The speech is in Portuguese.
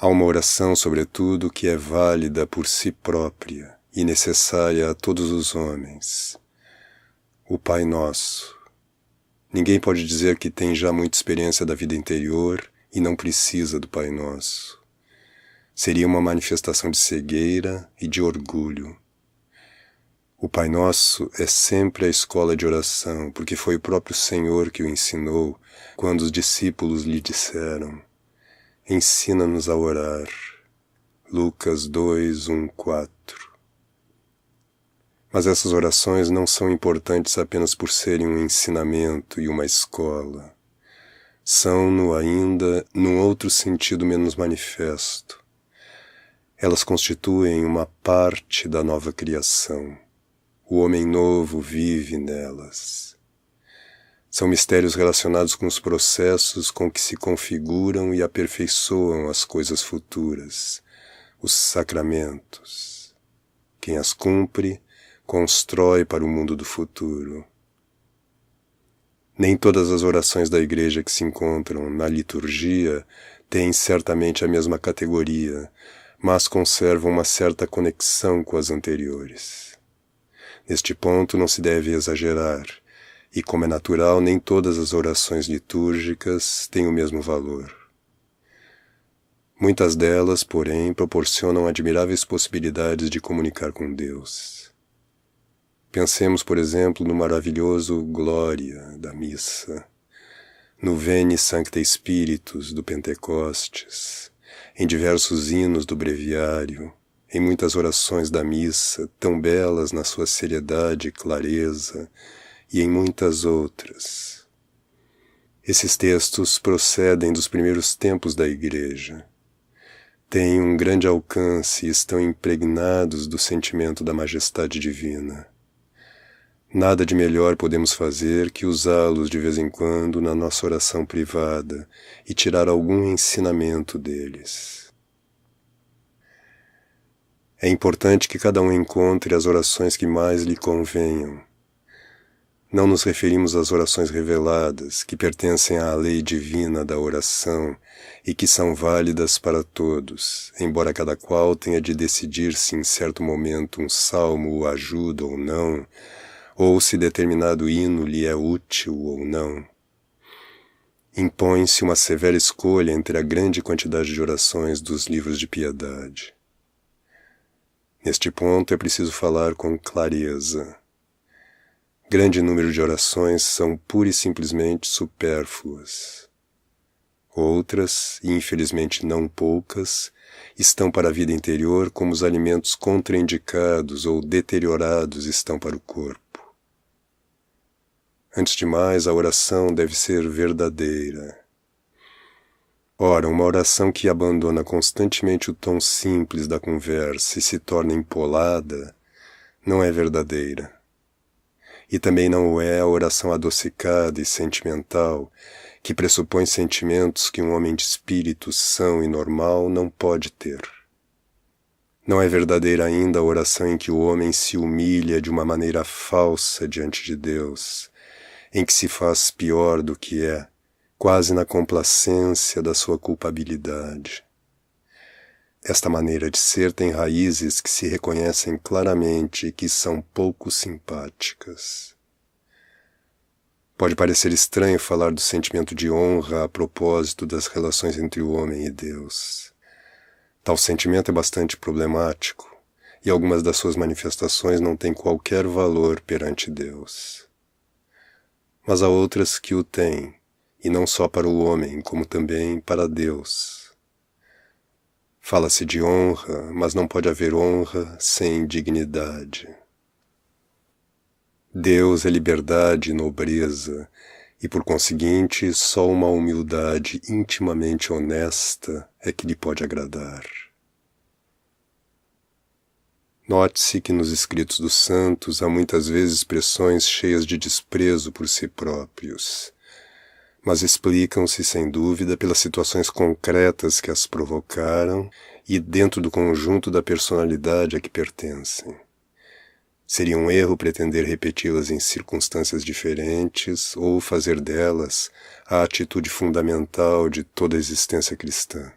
Há uma oração, sobretudo, que é válida por si própria e necessária a todos os homens. O Pai Nosso. Ninguém pode dizer que tem já muita experiência da vida interior e não precisa do Pai Nosso. Seria uma manifestação de cegueira e de orgulho. O Pai Nosso é sempre a escola de oração, porque foi o próprio Senhor que o ensinou quando os discípulos lhe disseram: ensina-nos a orar. Lucas 2, 1, 4. Mas essas orações não são importantes apenas por serem um ensinamento e uma escola. São-no ainda num outro sentido menos manifesto. Elas constituem uma parte da nova criação. O homem novo vive nelas. São mistérios relacionados com os processos com que se configuram e aperfeiçoam as coisas futuras, os sacramentos. Quem as cumpre, constrói para o mundo do futuro. Nem todas as orações da Igreja que se encontram na liturgia têm certamente a mesma categoria, mas conservam uma certa conexão com as anteriores. Neste ponto não se deve exagerar, e como é natural, nem todas as orações litúrgicas têm o mesmo valor. Muitas delas, porém, proporcionam admiráveis possibilidades de comunicar com Deus. Pensemos, por exemplo, no maravilhoso Glória da Missa, no Veni Sancte Spiritus do Pentecostes, em diversos hinos do Breviário, em muitas orações da missa, tão belas na sua seriedade e clareza, e em muitas outras. Esses textos procedem dos primeiros tempos da Igreja. Têm um grande alcance e estão impregnados do sentimento da majestade divina. Nada de melhor podemos fazer que usá-los de vez em quando na nossa oração privada e tirar algum ensinamento deles. É importante que cada um encontre as orações que mais lhe convenham. Não nos referimos às orações reveladas, que pertencem à lei divina da oração e que são válidas para todos, embora cada qual tenha de decidir se em certo momento um salmo o ajuda ou não, ou se determinado hino lhe é útil ou não. Impõe-se uma severa escolha entre a grande quantidade de orações dos livros de piedade. Neste ponto é preciso falar com clareza. Grande número de orações são pura e simplesmente supérfluas. Outras, e infelizmente não poucas, estão para a vida interior como os alimentos contraindicados ou deteriorados estão para o corpo. Antes de mais, a oração deve ser verdadeira. Ora, uma oração que abandona constantemente o tom simples da conversa e se torna empolada, não é verdadeira. E também não o é a oração adocicada e sentimental, que pressupõe sentimentos que um homem de espírito são e normal não pode ter. Não é verdadeira ainda a oração em que o homem se humilha de uma maneira falsa diante de Deus, em que se faz pior do que é, quase na complacência da sua culpabilidade. Esta maneira de ser tem raízes que se reconhecem claramente e que são pouco simpáticas. Pode parecer estranho falar do sentimento de honra a propósito das relações entre o homem e Deus. Tal sentimento é bastante problemático, e algumas das suas manifestações não têm qualquer valor perante Deus. Mas há outras que o têm, e não só para o homem, como também para Deus. Fala-se de honra, mas não pode haver honra sem dignidade. Deus é liberdade e nobreza, e por conseguinte só uma humildade intimamente honesta é que lhe pode agradar. Note-se que nos escritos dos santos há muitas vezes expressões cheias de desprezo por si próprios, mas explicam-se, sem dúvida, pelas situações concretas que as provocaram e dentro do conjunto da personalidade a que pertencem. Seria um erro pretender repeti-las em circunstâncias diferentes ou fazer delas a atitude fundamental de toda a existência cristã.